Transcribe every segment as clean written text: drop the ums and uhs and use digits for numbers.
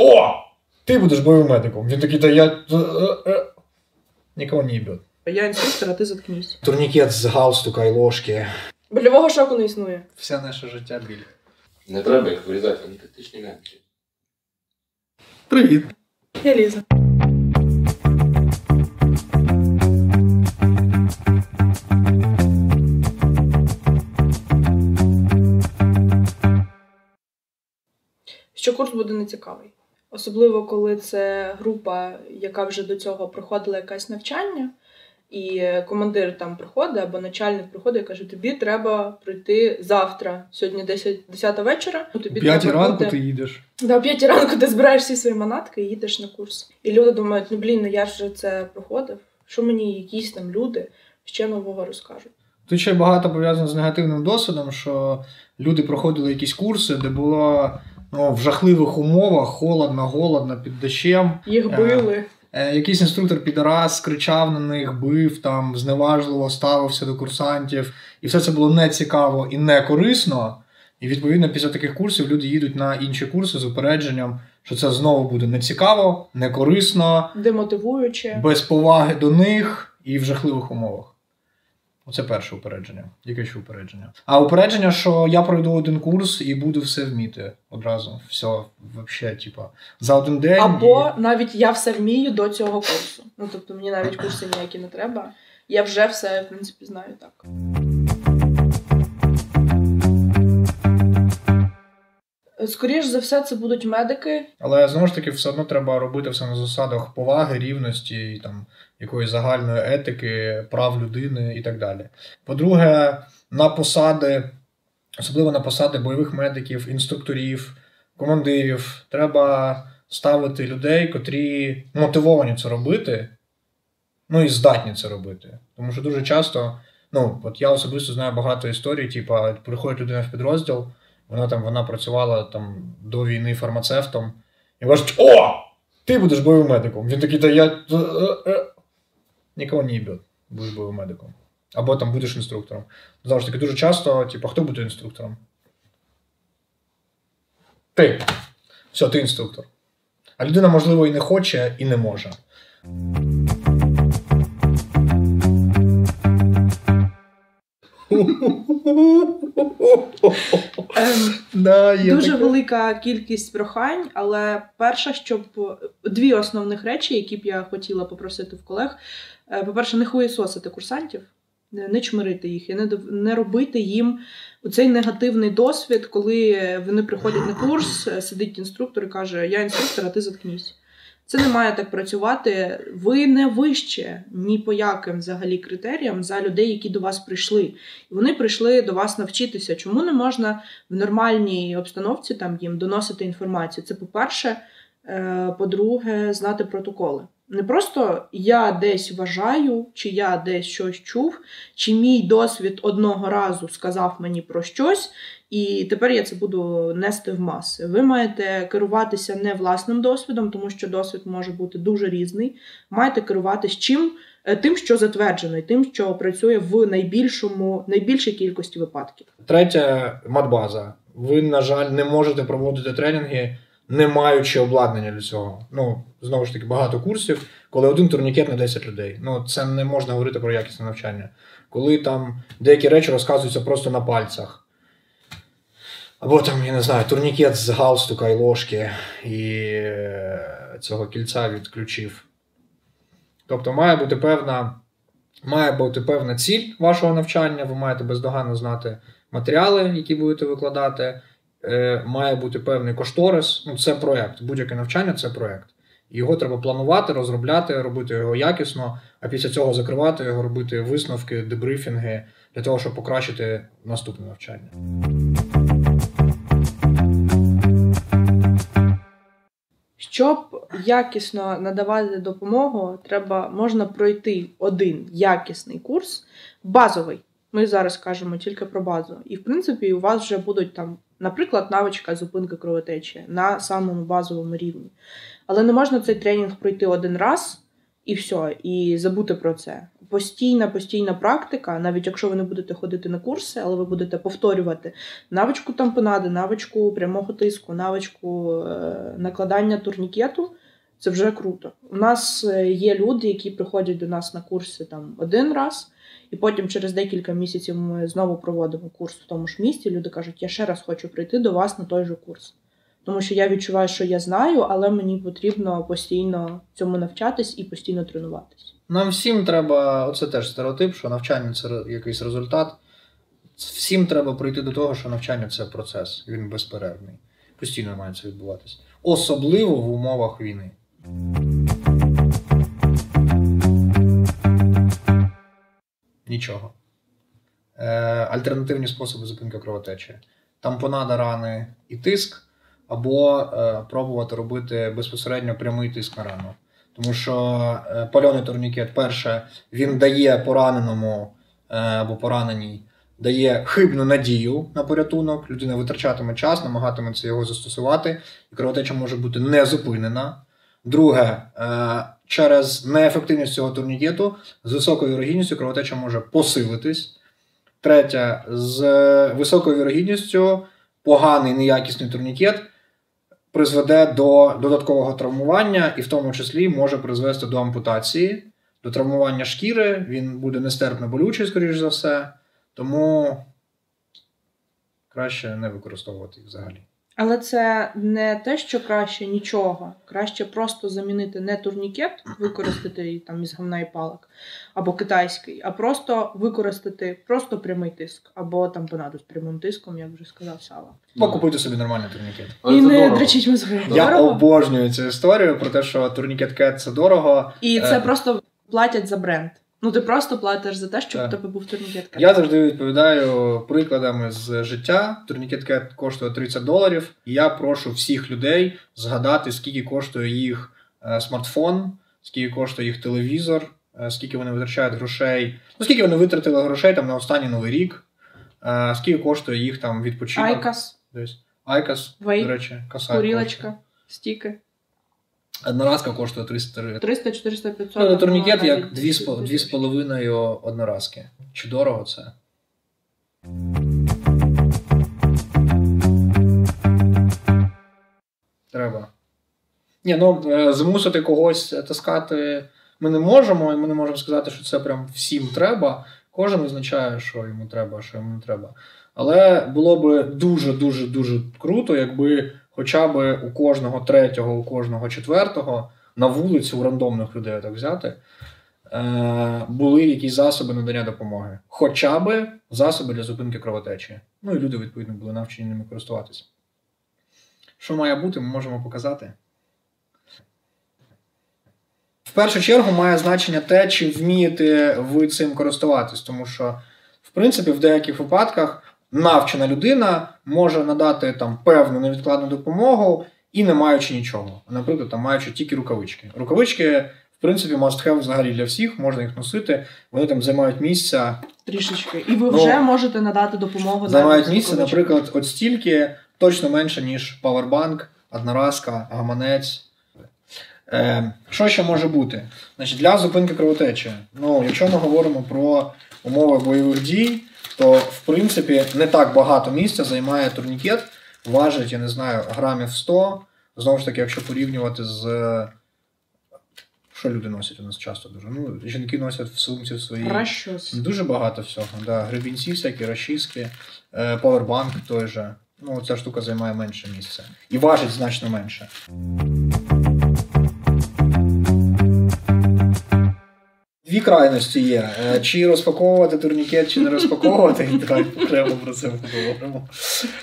о, ти будеш бойовим медиком. Він такий, та я... Нікого не їбет. Я інструктор, а ти заткнись. Турнікет з галстука і ложки. Больового шоку не існує. Все наше життя біль. Не треба їх вирізати, вони критичні медики. Привіт. Я Ліза. Що курс буде нецікавий. Особливо, коли це група, яка вже до цього проходила якесь навчання, і командир там приходить, або начальник приходить і каже, тобі треба прийти завтра, сьогодні 10 вечора. Тобі 5 ранку бути... ти їдеш. Да, о 5 ранку ти збираєш всі свої манатки і їдеш на курс. І люди думають, я ж вже це проходив, що мені якісь там люди ще нового розкажуть. Тут ще багато пов'язано з негативним досвідом, що люди проходили якісь курси, де було в жахливих умовах, холодно, голодно, під дощем. Їх били. Якийсь інструктор підарас кричав на них, бив, там, зневажливо ставився до курсантів. І все це було нецікаво і не корисно. І, відповідно, після таких курсів люди їдуть на інші курси з упередженням, що це знову буде нецікаво, не корисно, демотивуюче, без поваги до них і в жахливих умовах. Оце перше упередження. Яке ще упередження? А упередження, що я пройду один курс і буду все вміти одразу. Все, взагалі, за один день. Або навіть я все вмію до цього курсу. Тобто мені навіть курси ніякі не треба. Я вже все, в принципі, знаю так. Скоріш за все, це будуть медики. Але, знову ж таки, все одно треба робити все на засадах поваги, рівності, і, там, якоїсь загальної етики, прав людини і так далі. По-друге, на посади, особливо на посади бойових медиків, інструкторів, командирів, треба ставити людей, котрі мотивовані це робити, і здатні це робити. Тому що дуже часто, от я особисто знаю багато історій, приходить людина в підрозділ, вона працювала там до війни фармацевтом. І кажуть, о, ти будеш бойовим медиком. Він такий, та я... Нікого не їбет, будеш бойовим медиком. Або там будеш інструктором. Завжди таки, дуже часто, хто буде інструктором? Ти. Все, ти інструктор. А людина, можливо, і не хоче, і не може. Дуже велика кількість прохань, але перше, щоб дві основних речі, які б я хотіла попросити в колег. По-перше, не хуєсосити курсантів, не чмирити їх і не робити їм оцей негативний досвід, коли вони приходять на курс, сидить інструктор і каже, я інструктор, а ти заткнись. Це не має так працювати. Ви не вище ні по яким взагалі критеріям за людей, які до вас прийшли. І вони прийшли до вас навчитися. Чому не можна в нормальній обстановці там їм доносити інформацію? Це по-перше. По-друге, знати протоколи. Не просто я десь вважаю, чи я десь щось чув, чи мій досвід одного разу сказав мені про щось, і тепер я це буду нести в маси. Ви маєте керуватися не власним досвідом, тому що досвід може бути дуже різний. Маєте керуватися тим, що затверджено, і тим, що працює в найбільшій кількості випадків. Третє – матбаза. Ви, на жаль, не можете проводити тренінги, не маючи обладнання для цього. Знову ж таки, багато курсів, коли один турнікет на 10 людей. Це не можна говорити про якісне навчання. Коли там деякі речі розказуються просто на пальцях. Або там, я не знаю, турнікет з галстука і ложки, і цього кільця від ключів. Тобто має бути певна ціль вашого навчання, ви маєте бездоганно знати матеріали, які будете викладати, має бути певний кошторис, це проєкт, будь-яке навчання – це проєкт. Його треба планувати, розробляти, робити його якісно, а після цього закривати його, робити висновки, дебрифінги, для того, щоб покращити наступне навчання. Щоб якісно надавати допомогу, можна пройти один якісний курс, базовий. Ми зараз кажемо тільки про базу. І, в принципі, у вас вже будуть там, наприклад, навичка зупинки кровотечі на самому базовому рівні. Але не можна цей тренінг пройти один раз і все, і забути про це. Постійна практика, навіть якщо ви не будете ходити на курси, але ви будете повторювати навичку тампонади, навичку прямого тиску, навичку накладання турнікету, це вже круто. У нас є люди, які приходять до нас на курси там один раз, і потім через декілька місяців ми знову проводимо курс в тому ж місті. Люди кажуть, я ще раз хочу прийти до вас на той же курс. Тому що я відчуваю, що я знаю, але мені потрібно постійно цьому навчатись і постійно тренуватись. Нам всім треба, оце теж стереотип, що навчання – це якийсь результат. Всім треба прийти до того, що навчання – це процес, він безперервний. Постійно має це відбуватися. Особливо в умовах війни. Нічого. Альтернативні способи зупинки кровотечі. Тампонада рани і тиск, або пробувати робити безпосередньо прямий тиск на рану. Тому що пальоний турнікет, перше, він дає пораненому або пораненій, дає хибну надію на порятунок, людина витрачатиме час, намагатиметься його застосувати, і кровотеча може бути не зупинена. Друге, через неефективність цього турнікету з високою вірогідністю кровотеча може посилитись. Третє, з високою вірогідністю поганий неякісний турнікет призведе до додаткового травмування і в тому числі може призвести до ампутації, до травмування шкіри, він буде нестерпно болючий, скоріш за все, тому краще не використовувати їх взагалі. Але це не те, що краще нічого. Краще просто замінити не турнікет, використати там із говна і палок, або китайський, а просто використати просто прямий тиск, або тампонаду з прямим тиском, як вже сказав Сава. Або купити собі нормальний турнікет. І не дрочіть мозги. Я обожнюю цю історію про те, що турнікет-кет – це дорого. І це просто платять за бренд. Ну, ти просто платиш за те, щоб у тебе був турнікет-кет. Я завжди відповідаю прикладами з життя. Турнікет-кет коштує $30. І я прошу всіх людей згадати, скільки коштує їх смартфон, скільки коштує їх телевізор, скільки вони витрачають грошей. Ну, скільки вони витратили грошей там на останній Новий рік, скільки коштує їх там відпочинок. Айкас, до речі, курілочка, стіки. Одноразка коштує 300, 400, 500. Ну, турнікет як 2,5 одноразки. Чи дорого це? Треба. Змусити когось таскати ми не можемо, і ми не можемо сказати, що це прям всім треба. Кожен визначає, що йому треба, а що йому не треба. Але було б дуже круто, якби хоча б у кожного третього, у кожного четвертого на вулиці у рандомних людей так взяти, були якісь засоби надання допомоги. Хоча б засоби для зупинки кровотечі. Ну і люди, відповідно, були навчені ними користуватися. Що має бути, ми можемо показати. В першу чергу має значення те, чи вмієте ви цим користуватись. Тому що, в принципі, в деяких випадках навчена людина може надати там певну невідкладну допомогу і не маючи нічого. Наприклад, там маючи тільки рукавички. Рукавички, в принципі, must have взагалі для всіх, можна їх носити, вони там займають місця. Трішечки. І ви вже можете надати допомогу. Займають місце, наприклад, от стільки, точно менше, ніж павербанк, одноразка, гаманець. Що ще може бути? Значить, для зупинки кровотечі. Якщо ми говоримо про умови бойових дій, то, в принципі, не так багато місця займає турнікет. Важить, я не знаю, грамів 100. Знову ж таки, якщо порівнювати з... Що люди носять у нас часто дуже? Жінки носять в сумці в своїй... Розчос. Дуже багато всього. Да. Гребінці всякі, розчіски, павербанк той же. Ця штука займає менше місця. І важить значно менше. Дві крайності є. Чи розпаковувати турнікет, чи не розпаковувати. Давай окремо про це поговоримо.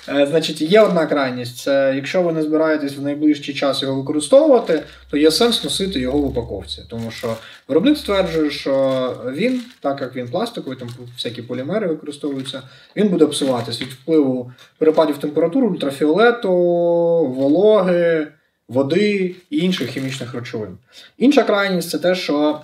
Значить, є одна крайність. Це якщо ви не збираєтесь в найближчий час його використовувати, то є сенс носити його в упаковці. Тому що виробник стверджує, що він, так як він пластиковий, там всякі полімери використовуються, він буде псуватись від впливу перепадів температури, ультрафіолету, вологи, води і інших хімічних речовин. Інша крайність – це те, що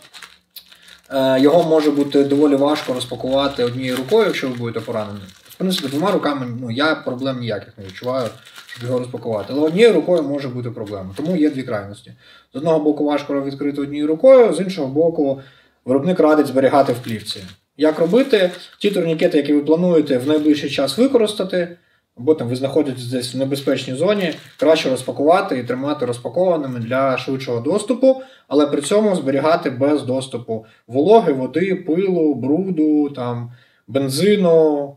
його може бути доволі важко розпакувати однією рукою, якщо ви будете поранені. В принципі, двома руками я проблем ніяких не відчуваю, щоб його розпакувати. Але однією рукою може бути проблема. Тому є дві крайності. З одного боку важко відкрити однією рукою, з іншого боку виробник радить зберігати в плівці. Як робити? Ті турнікети, які ви плануєте в найближчий час використати, або там ви знаходитесь десь в небезпечній зоні, краще розпакувати і тримати розпакованими для швидшого доступу, але при цьому зберігати без доступу вологи, води, пилу, бруду, там, бензину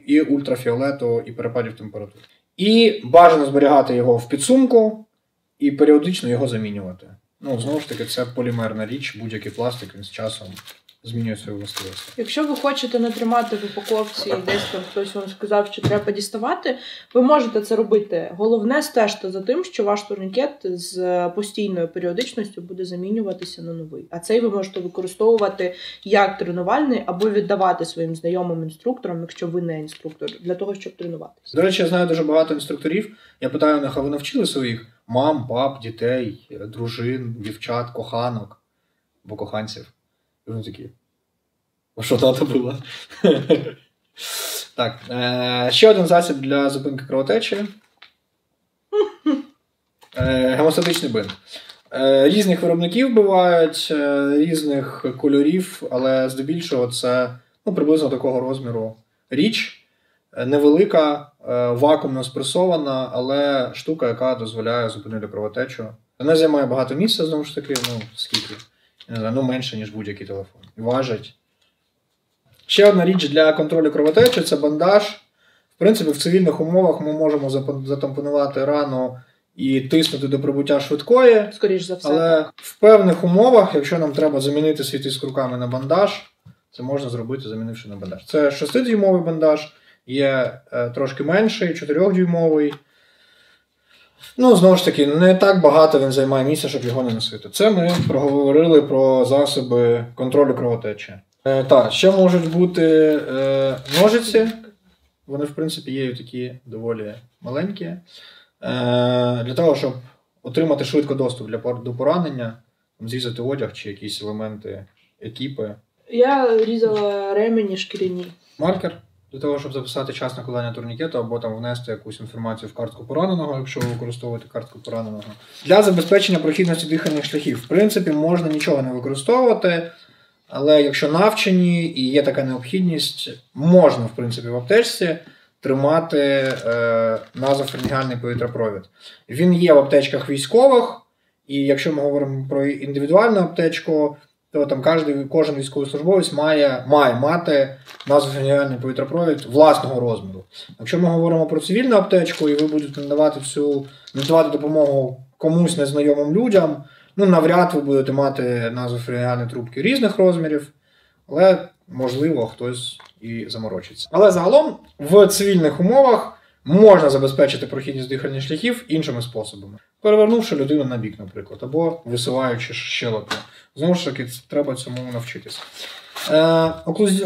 і ультрафіолету і перепадів температури. І бажано зберігати його в підсумку і періодично його замінювати. Знову ж таки, це полімерна річ, будь-який пластик, він з часом змінює свою властивість. Якщо ви хочете не тримати в упаковці, десь там хтось вам сказав, що треба діставати, ви можете це робити. Головне, стежте за тим, що ваш турнікет з постійною періодичністю буде замінюватися на новий. А цей ви можете використовувати як тренувальний або віддавати своїм знайомим інструкторам, якщо ви не інструктор, для того, щоб тренуватися. До речі, я знаю дуже багато інструкторів. Я питаю у них, а ви навчили своїх мам, пап, дітей, дружин, дівчат, коханок або коханців? І вони такі, а що треба було? Так, ще один засіб для зупинки кровотечі. Гемостатичний бинт. Різних виробників бувають, різних кольорів, але здебільшого це приблизно такого розміру річ. Невелика, вакуумно спресована, але штука, яка дозволяє зупинити кровотечу. Вона займає багато місця, знову ж таки, скільки? Не знаю, менше, ніж будь-який телефон. І важить. Ще одна річ для контролю кровотечі – це бандаж. В принципі, в цивільних умовах ми можемо затампонувати рану і тиснути до прибуття швидкої. Скоріш за все. Але в певних умовах, якщо нам треба замінити свій тиск руками на бандаж, це можна зробити, замінивши на бандаж. Це 6-дюймовий бандаж, є трошки менший, 4-дюймовий. Знову ж таки, не так багато він займає місця, щоб його не носити. Це ми проговорили про засоби контролю кровотечі. Так, ще можуть бути ножиці. Вони, в принципі, є такі доволі маленькі. Для того, щоб отримати швидко доступ до поранення, зрізати одяг чи якісь елементи екіпи. Я різала ремені шкіряні. Маркер. Для того, щоб записати час накладання турнікету або там внести якусь інформацію в картку пораненого, якщо ви використовуєте картку пораненого. Для забезпечення прохідності дихальних шляхів, в принципі, можна нічого не використовувати, але якщо навчені і є така необхідність, можна, в принципі, в аптечці тримати назофарингеальний повітряпровід. Він є в аптечках військових, і якщо ми говоримо про індивідуальну аптечку, то там кожен військовослужбовець має мати назофарингеальний повітряпровід власного розміру. Якщо ми говоримо про цивільну аптечку, і ви будете надавати допомогу комусь незнайомим людям, навряд ви будете мати назофарингеальні трубки різних розмірів, але, можливо, хтось і заморочиться. Але загалом в цивільних умовах можна забезпечити прохідність дихальних шляхів іншими способами. Перевернувши людину на бік, наприклад, або висуваючи щелепу. Знову ж таки, треба цьому навчитися.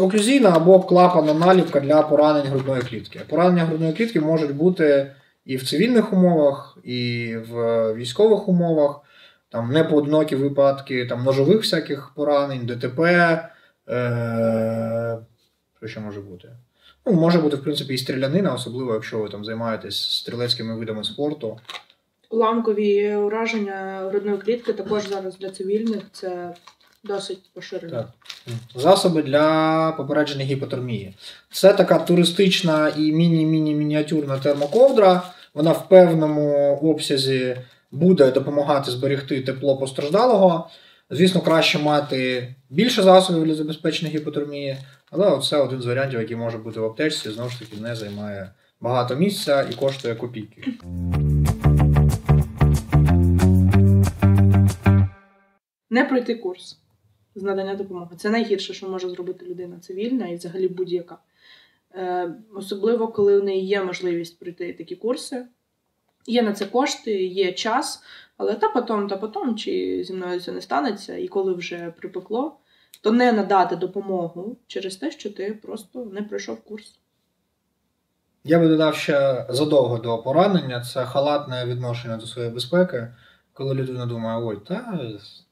Оклюзійна або клапанна наліпка для поранень грудної клітки. Поранення грудної клітки можуть бути і в цивільних умовах, і в військових умовах. Там непоодинокі випадки ножових всяких поранень, ДТП. Що ще може бути? Може бути, в принципі, і стрілянина, особливо, якщо ви займаєтесь стрілецькими видами спорту. Уламкові ураження грудної клітки також зараз для цивільних це досить поширено. Так. Засоби для попередження гіпотермії. Це така туристична і мініатюрна термоковдра. Вона в певному обсязі буде допомагати зберегти тепло постраждалого. Звісно, краще мати більше засобів для забезпечення гіпотермії, але це один з варіантів, який може бути в аптечці, знову ж таки, не займає багато місця і коштує копійки. Не пройти курс з надання допомоги. Це найгірше, що може зробити людина цивільна і взагалі будь-яка. Особливо, коли в неї є можливість пройти такі курси. Є на це кошти, є час, але та потім, чи зі мною це не станеться, і коли вже припекло, то не надати допомогу через те, що ти просто не пройшов курс. Я би додав ще задовго до поранення, це халатне відношення до своєї безпеки, коли людина думає,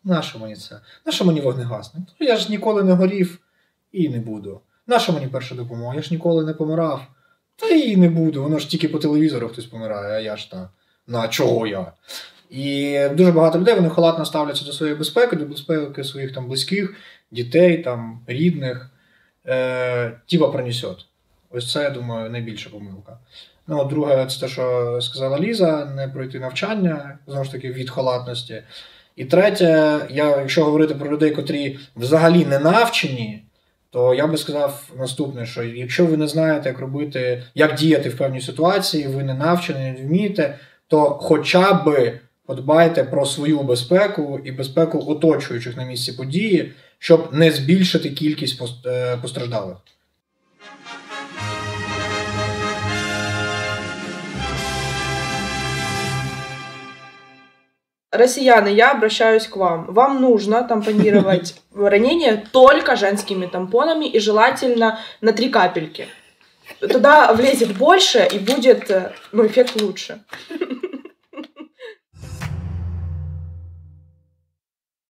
нащо мені це? Нащо мені вогнегасник? Я ж ніколи не горів і не буду. Наша мені перша допомога? Я ж ніколи не помирав. Та і не буду, воно ж тільки по телевізору хтось помирає, а я ж на чого я? І дуже багато людей, вони халатно ставляться до своєї безпеки, до безпеки своїх там близьких, дітей, там, рідних. Тіба пронесет. Ось це, я думаю, найбільша помилка. Ну, друге, це те, що сказала Ліза, не пройти навчання, знову ж таки, від халатності. І третє, якщо говорити про людей, котрі взагалі не навчені, то я би сказав наступне, що якщо ви не знаєте, як діяти в певній ситуації, ви не навчені, не вмієте, то хоча б подбайте про свою безпеку і безпеку оточуючих на місці події, щоб не збільшити кількість постраждалих. Россияне, я обращаюсь к вам. Вам нужно тампонировать ранение только женскими тампонами и желательно на 3 капельки. Туда влезет больше и будет, эффект лучше.